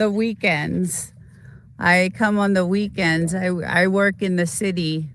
the weekends. I come on the weekends. I work in the city,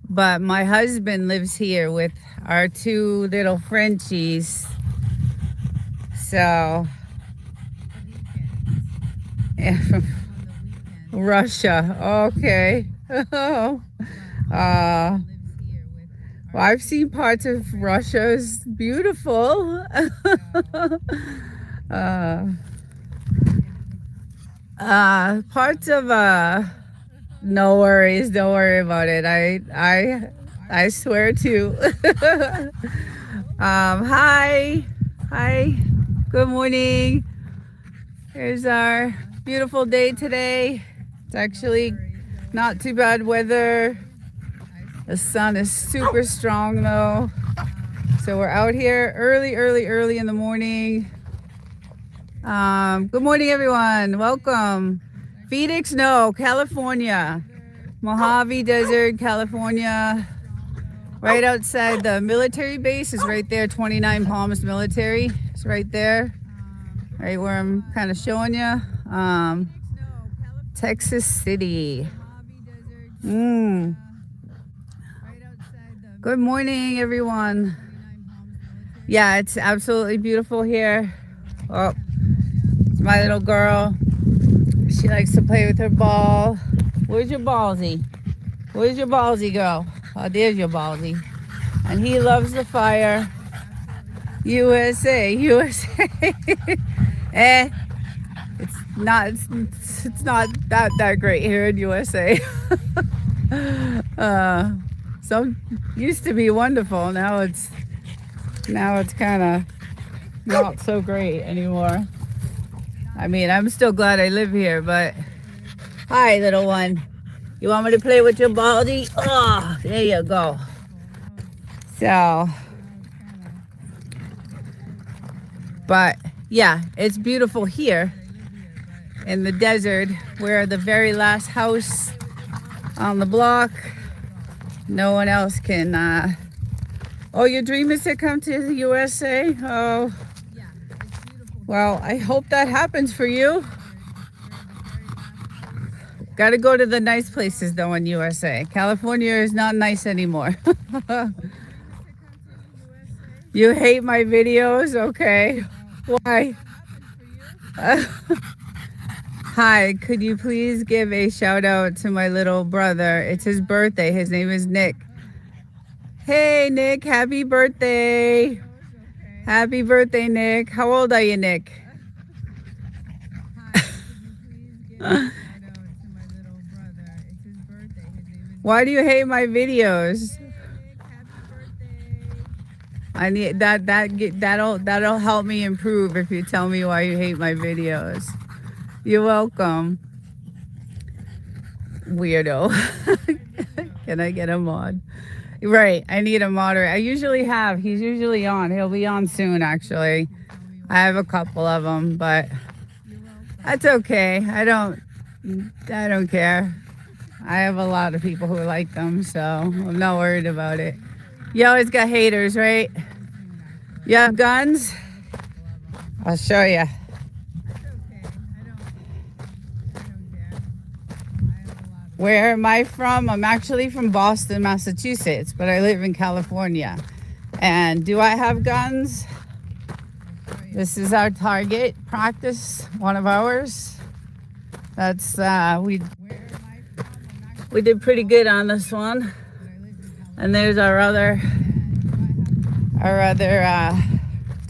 but my husband lives here with our two little Frenchies. So, Russia. Okay. uh, well, I've seen parts of Russia. It's beautiful. uh, parts of no worries, don't worry about it. I swear to. Hi, hi, good morning. Here's our beautiful day today. It's actually not too bad weather. The sun is super strong though. So we're out here early in the morning. Good morning, everyone. Welcome. Phoenix, no, California. Mojave Desert, California. Right outside the military base is right there, 29 Palms Military. It's right there, right where I'm kind of showing you. Texas City. Good morning, everyone. Yeah, it's absolutely beautiful here. Oh, it's my little girl. She likes to play with her ball. Where's your ballsy? Where's your ballsy go? Oh, there's your ballsy. And he loves the fire. USA, USA. It's not that great here in USA. Some used to be wonderful. Now it's kind of not so great anymore. I mean, I'm still glad I live here, but hi, little one. You want me to play with your baldy? Oh, there you go. So, but yeah, it's beautiful here in the desert. We're the very last house on the block. No one else can. Oh, your dream is to come to the USA? Oh, well, I hope that happens for you. Got to go to the nice places though in USA. California is not nice anymore. You hate my videos? Okay. Why? Hi, could you please give a shout out to my little brother? It's his birthday. His name is Nick. Hey, Nick, happy birthday. Happy birthday, Nick. How old are you, Nick? Why do you hate my videos? I need that'll help me improve if you tell me why you hate my videos. You're welcome. Weirdo. Can I get a mod? Right, I need a moderator. I usually have. He's usually on. He'll be on soon, actually. I have a couple of them, but that's okay. I don't care. I have a lot of people who like them, so I'm not worried about it. You always got haters, right? You have guns? I'll show you. Where am I from? I'm actually from Boston, Massachusetts, but I live in California. And do I have guns? This is our target practice, one of ours. That's we did pretty good on this one. And there's our other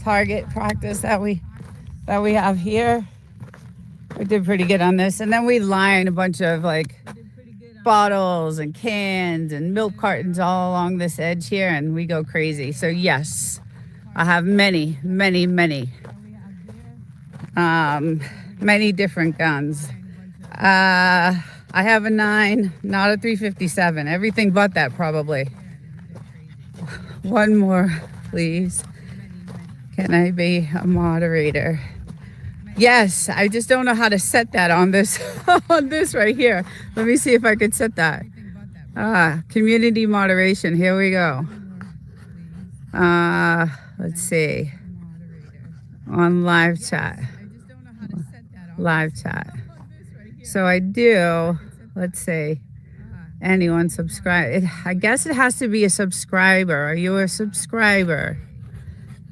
target practice that we have here. We did pretty good on this. And then we line a bunch of like bottles and cans and milk cartons all along this edge here, and we go crazy. So yes, I have many different guns. I have a 9, not a 357. Everything but that, probably. One more, please. Can I be a moderator? Yes, I just don't know how to set that on this on this right here. Let me see if I could set that. Community moderation. Here we go. Let's see. On live chat. live chat. So I do, let's say, anyone subscribe. I guess it has to be a subscriber. Are you a subscriber?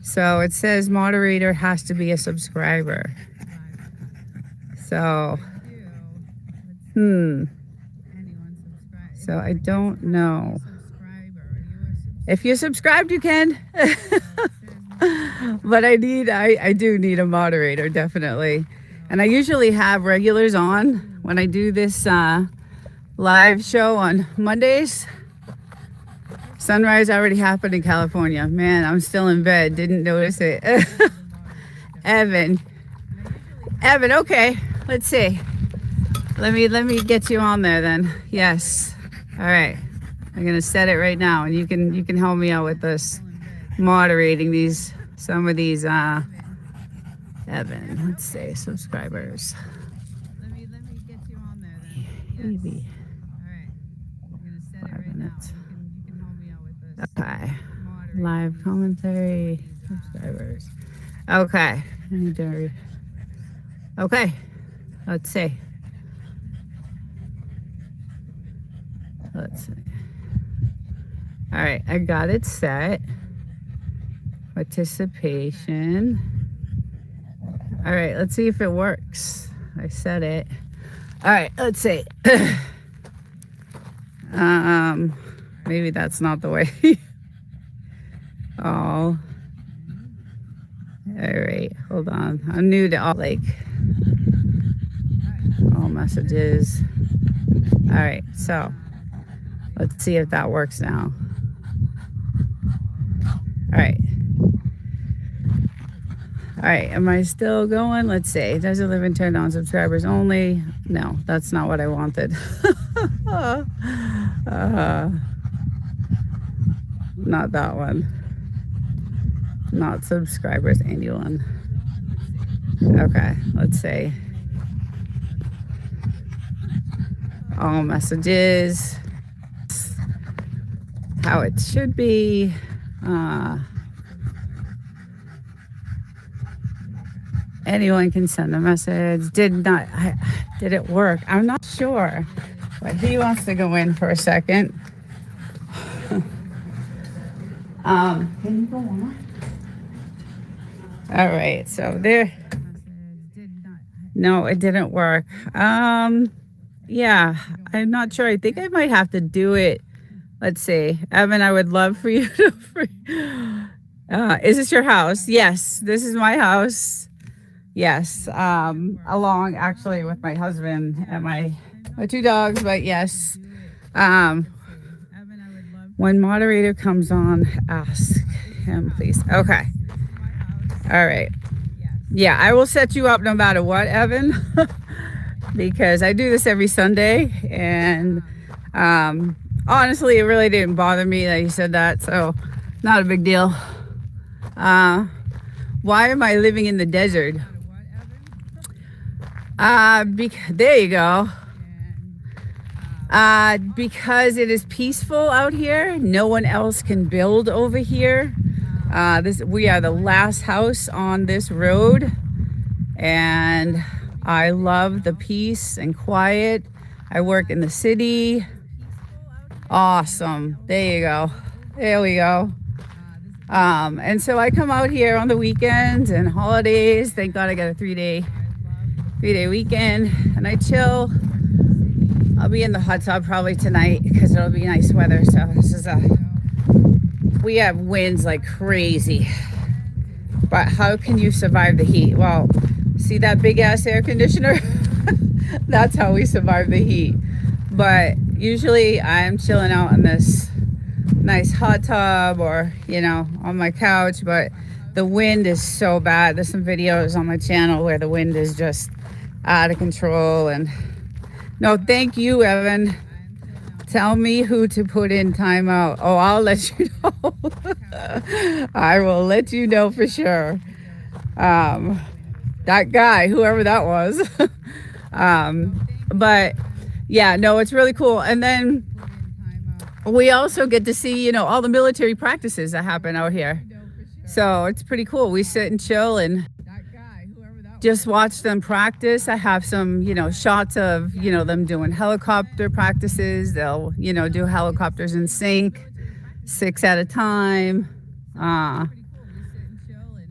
So it says moderator has to be a subscriber. So, So I don't know. If you're subscribed, you can. But I do need a moderator, definitely. And I usually have regulars on when I do this live show on Mondays. Sunrise already happened in California. Man, I'm still in bed. Didn't notice it. Evan, okay. Let's see. Let me get you on there then. Yes. All right. I'm gonna set it right now, and you can help me out with this moderating some of these. Evan, let's say subscribers. Let me get you on there then. Maybe. All right. I'm gonna set it right now. You can help me out with this. Okay. Live commentary, subscribers. Okay. Okay. Let's see. All right, I got it set. Participation. All right, let's see if it works. I set it. All right, let's see. Maybe that's not the way. All right, hold on. I'm new to all messages. All right, so let's see if that works now. All right, am I still going? Let's see. Does it live and turn on subscribers only? No, that's not what I wanted. Not that one. Not subscribers, anyone. Okay, let's see. All messages. How it should be. Anyone can send a message. Did it work? I'm not sure, but he wants to go in for a second. Can you go on? All right, so there. No, it didn't work. Yeah, I'm not sure. I think I might have to do it. Let's see. Evan, I would love for you to. Is this your house? Yes, this is my house. Yes, along actually with my husband and my 2 dogs, but yes. When moderator comes on, ask him, please. Okay. All right. Yeah, I will set you up no matter what, Evan, because I do this every Sunday, and honestly, it really didn't bother me that you said that, so not a big deal. Why am I living in the desert? There you go. Because it is peaceful out here. No one else can build over here. We are the last house on this road, and I love the peace and quiet. I work in the city. Awesome. There you go. There we go. And so I come out here on the weekends and holidays. Thank God I got a 3-day weekend, and I chill. I'll be in the hot tub probably tonight because it'll be nice weather. So we have winds like crazy, but how can you survive the heat? Well, see that big ass air conditioner? That's how we survive the heat. But usually I'm chilling out in this nice hot tub or on my couch, but the wind is so bad. There's some videos on my channel where the wind is just out of control. And no, thank you, Evan. Tell me who to put in timeout. Oh, I'll let you know. I will let you know for sure. That guy, whoever that was. But yeah, no, it's really cool. And then we also get to see, all the military practices that happen out here. So it's pretty cool. We sit and chill, and just watch them practice. I have some, shots of, them doing helicopter practices. They'll, do helicopters in sync, 6 at a time.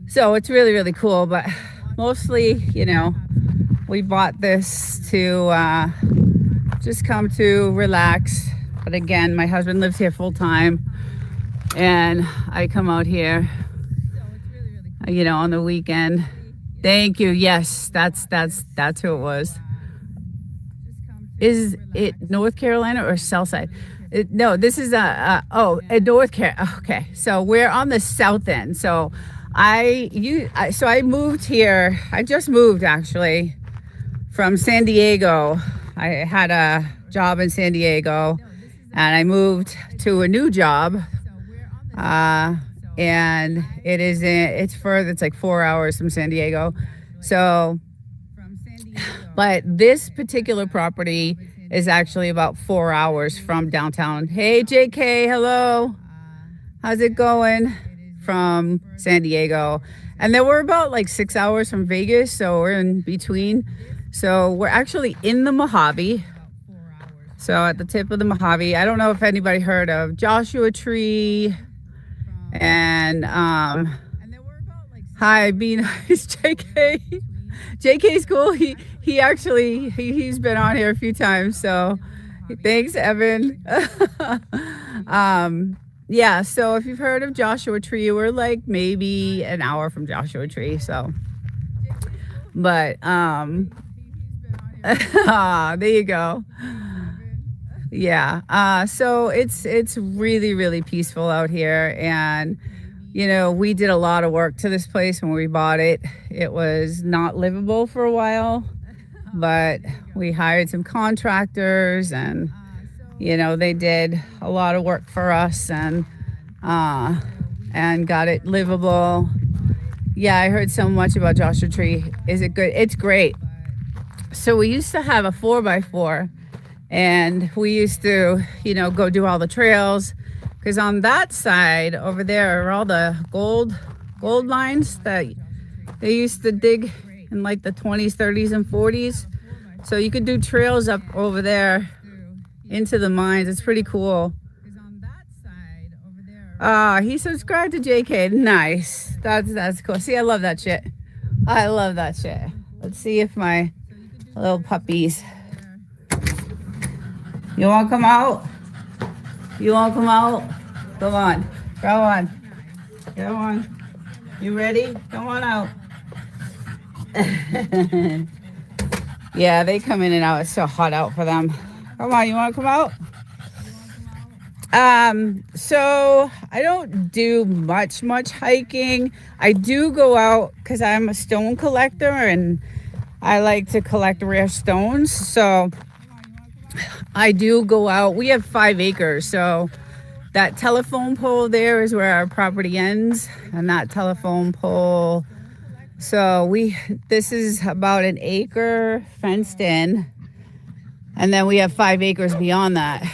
So it's really, really cool. But mostly, we bought this to just come to relax. But again, my husband lives here full time, and I come out here, on the weekend. Thank you. Yes, that's who it was. Is it North Carolina or Southside? No, this is North Carolina. Okay, so we're on the south end. So I moved here. I just moved actually from San Diego. I had a job in San Diego, and I moved to a new job. And it's further. It's like 4 hours from San Diego. So, but this particular property is actually about 4 hours from downtown. Hey, JK, hello. How's it going? From San Diego. And then we're about like 6 hours from Vegas. So we're in between. So we're actually in the Mojave. So at the tip of the Mojave. I don't know if anybody heard of Joshua Tree. And hi, be nice, JK. JK's cool. He's been on here a few times, so thanks, Evan. Yeah, so if you've heard of Joshua Tree, we're like maybe an hour from Joshua Tree. So, but there you go. Yeah. So it's really, really peaceful out here. And, we did a lot of work to this place when we bought it. It was not livable for a while, but we hired some contractors, and, they did a lot of work for us, and got it livable. Yeah, I heard so much about Joshua Tree. Is it good? It's great. So we used to have a 4x4. And we used to, go do all the trails, because on that side over there are all the gold mines that they used to dig in like the 20s, 30s, and 40s. So you could do trails up over there into the mines. It's pretty cool. He subscribed to JK. Nice. That's cool. See, I love that shit. Let's see if my little puppies. You want to come out? Come on. Go on. You ready? Come on out. Yeah, they come in and out. It's so hot out for them. Come on, you want to come out? So I don't do much hiking. I do go out because I'm a stone collector, and I like to collect rare stones. So I do go out. We have 5 acres. So that telephone pole there is where our property ends, and that telephone pole. So this is about an acre fenced in, and then we have 5 acres beyond that.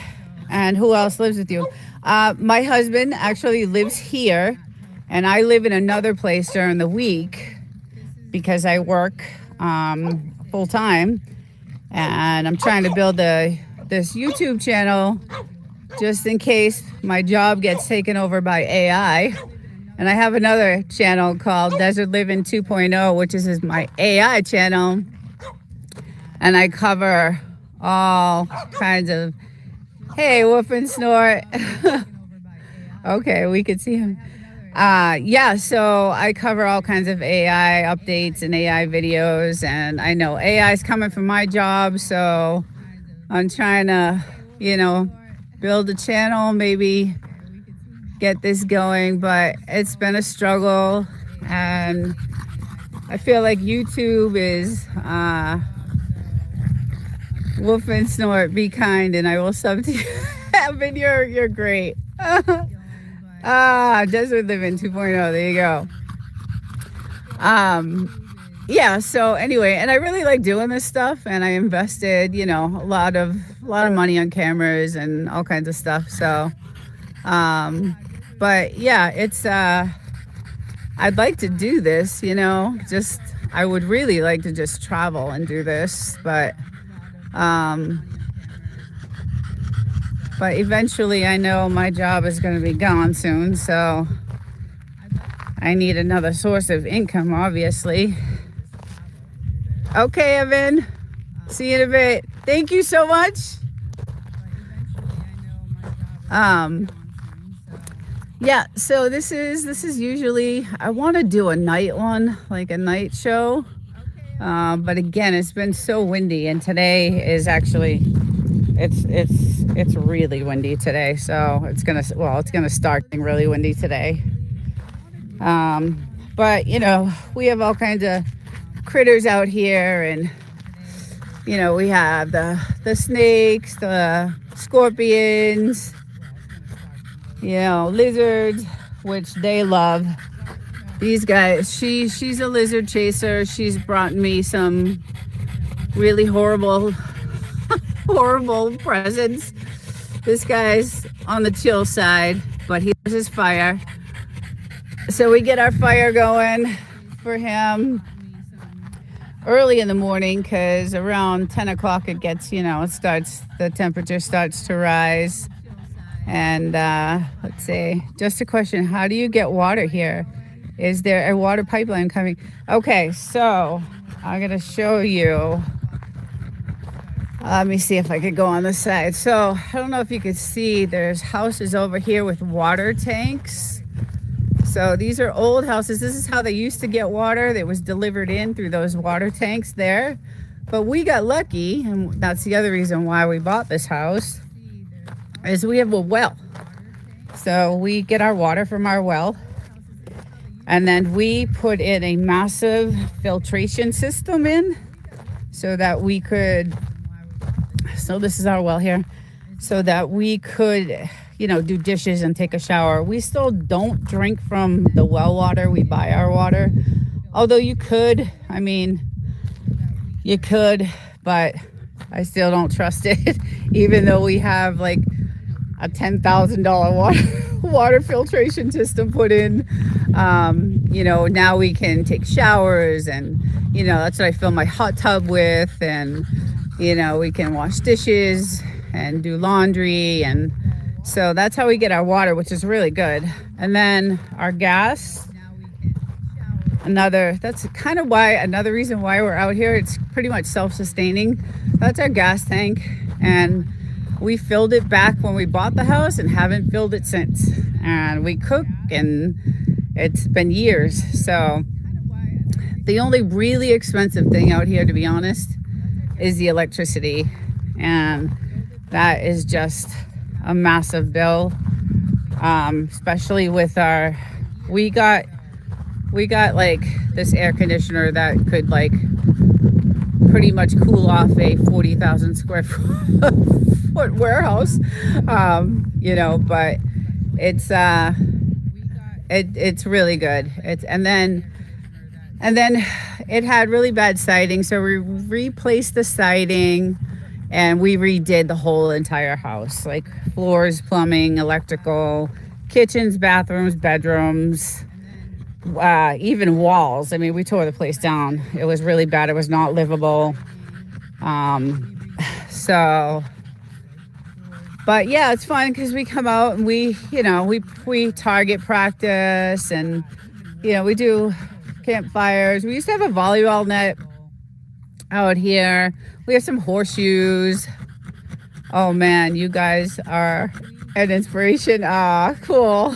And who else lives with you? My husband actually lives here, and I live in another place during the week because I work full time. And I'm trying to build this YouTube channel just in case my job gets taken over by AI. And I have another channel called Desert Living 2.0, which is my AI channel. And I cover all kinds of, hey, woof and snort. Okay, we could see him. Yeah, so I cover all kinds of AI updates and AI videos, and I know AI is coming from my job, so I'm trying to, build a channel, maybe get this going, but it's been a struggle, and I feel like YouTube is woof and snort, be kind, and I will sub to you. Evan, you're great. Desert Living 2.0. There you go. Yeah. So anyway, and I really like doing this stuff, and I invested, a lot of money on cameras and all kinds of stuff. So, but yeah, it's I'd like to do this, just I would really like to just travel and do this, um, but eventually I know my job is going to be gone soon, so I need another source of income, obviously. Okay, Evan. See you in a bit. Thank you so much. Yeah, so this is usually, I want to do a night one, like a night show. But again, it's been so windy, and today is actually it's really windy today. So it's gonna start getting really windy today. But we have all kinds of critters out here, and we have the snakes, the scorpions, lizards, which they love. These guys, she's a lizard chaser. She's brought me some really horrible presents. This guy's on the chill side, but he loves his fire. So we get our fire going for him early in the morning, because around 10 o'clock it gets, the temperature starts to rise. And let's see, just a question, how do you get water here? Is there a water pipeline coming? Okay, so I'm gonna show you. Let me see if I could go on the side. So I don't know if you could see, there's houses over here with water tanks. So these are old houses. This is how they used to get water. It was delivered in through those water tanks there. But we got lucky, and that's the other reason why we bought this house, is we have a well. So we get our water from our well, and then we put in a massive filtration system in so that we could, so this is our well here, so that we could, do dishes and take a shower. We still don't drink from the well water. We buy our water. Although you could, but I still don't trust it, even though we have like a $10,000 water filtration system put in. Now we can take showers, and that's what I fill my hot tub with, and we can wash dishes and do laundry, and so that's how we get our water, which is really good. And then our gas, that's kind of another reason why we're out here. It's pretty much self-sustaining. That's our gas tank, and we filled it back when we bought the house and haven't filled it since. And we cook, and it's been years. So the only really expensive thing out here, to be honest, is the electricity. And that is just a massive bill. Especially with we got like this air conditioner that could like pretty much cool off a 40,000 square foot warehouse. But it's really good. And then it had really bad siding, so we replaced the siding, and we redid the whole entire house, like floors, plumbing, electrical, kitchens, bathrooms, bedrooms, even walls. We tore the place down. It was really bad. It was not livable. But yeah, it's fun because we come out and we target practice, and we do campfires. We used to have a volleyball net out here. We have some horseshoes. Oh man, you guys are an inspiration. Cool.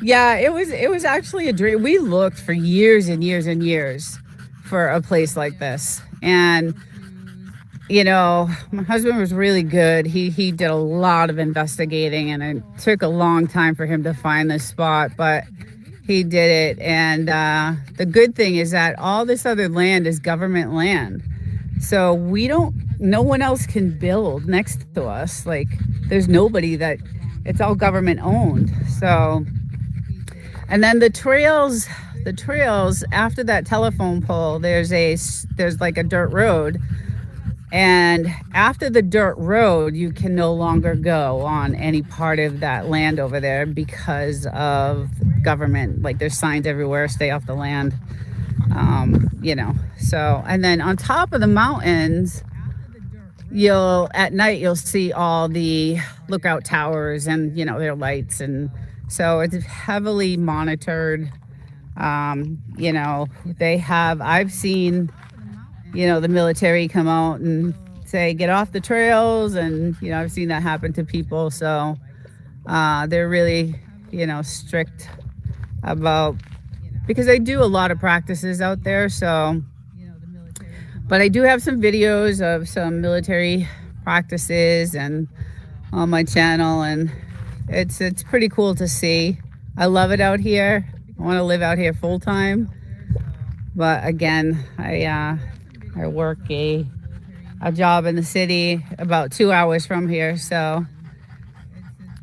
Yeah, it was actually a dream. We looked for years and years and years for a place like this. And my husband was really good. He did a lot of investigating, and it took a long time for him to find this spot, but he did it. And the good thing is that all this other land is government land. So no one else can build next to us. Like, there's nobody it's all government owned. So, and then the trails after that telephone pole, there's like a dirt road. And after the dirt road, you can no longer go on any part of that land over there because of government. Like, there's signs everywhere, stay off the land. You know, so, and then on top of the mountains, at night you'll see all the lookout towers and, you know, their lights. And so it's heavily monitored. You know, I've seen, you know, the military come out and say, get off the trails. And, you know, I've seen that happen to people. So they're really, you know, strict about, because I do a lot of practices out there. So, but I do have some videos of some military practices and on my channel, and it's pretty cool to see. I love it out here. I want to live out here full time. But again, I work a job in the city about 2 hours from here. So,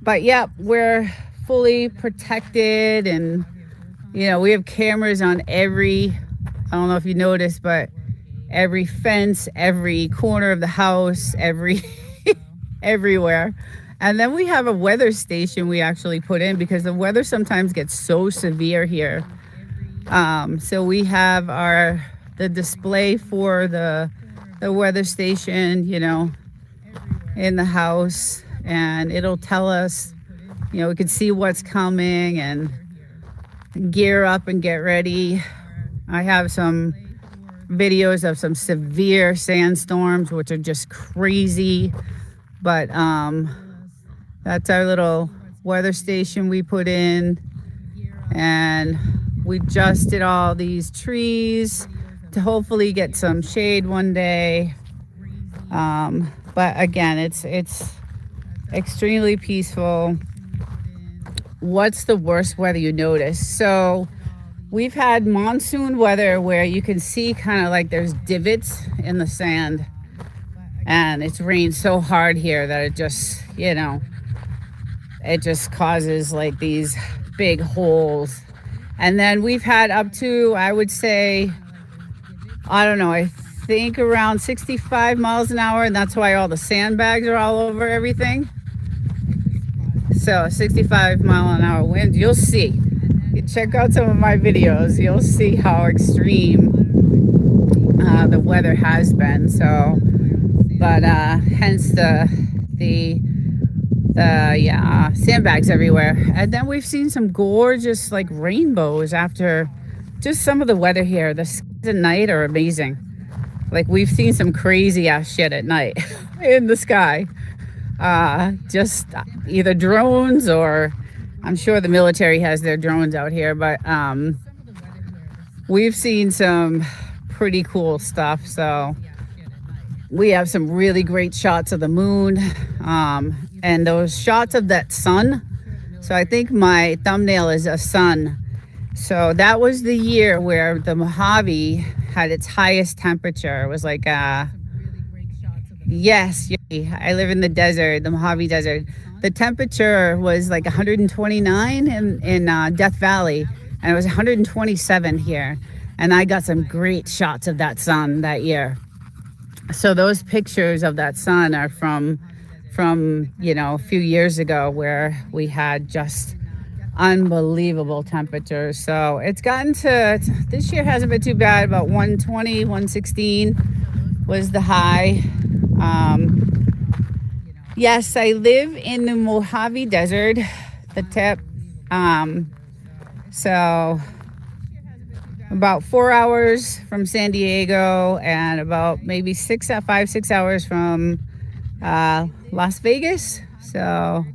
but yeah, we're fully protected, and you know, we have cameras on I don't know if you noticed, but every fence, every corner of the house, everywhere. And then we have a weather station we actually put in because the weather sometimes gets so severe here. So we have the display for the weather station, you know, in the house, and it'll tell us, you know, we can see what's coming and gear up and get ready. I have some videos of some severe sandstorms, which are just crazy. But that's our little weather station we put in. And we just did all these trees to hopefully get some shade one day. But again, it's extremely peaceful. What's the worst weather you notice? So we've had monsoon weather where you can see kind of like there's divots in the sand, and it's rained so hard here that it just, you know, it just causes like these big holes. And then we've had up to, I would say, I don't know, I think around 65 miles an hour, and that's why all the sandbags are all over everything. So 65-mile-an-hour wind, you'll see. You check out some of my videos, you'll see how extreme the weather has been. So, but hence the sandbags everywhere. And then we've seen some gorgeous like rainbows after just some of the weather here. The skies at night are amazing. Like we've seen some crazy ass shit at night in the sky. Just either drones, or I'm sure the military has their drones out here, but we've seen some pretty cool stuff. So we have some really great shots of the moon, and those shots of that sun. So I think my thumbnail is a sun. So that was the year where the Mojave had its highest temperature. It was like yes, I live in the desert, the Mojave Desert. The temperature was like 129 in Death Valley, and it was 127 here. And I got some great shots of that sun that year. So those pictures of that sun are from you know, a few years ago, where we had just unbelievable temperatures. So it's gotten to, this year hasn't been too bad. About 120, 116 was the high. Yes, I live in the Mojave Desert, the tip. So about 4 hours from San Diego, and about maybe 6 hours from Las Vegas. So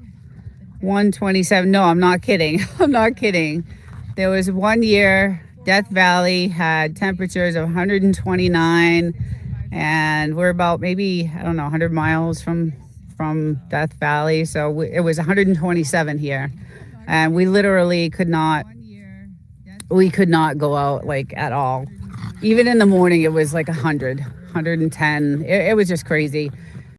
127. No, I'm not kidding. I'm not kidding. There was one year Death Valley had temperatures of 129, and we're about maybe, I don't know, 100 miles from Death Valley. So it was 127 here, and we literally could not go out like at all. Even in the morning, it was like 110. It was just crazy.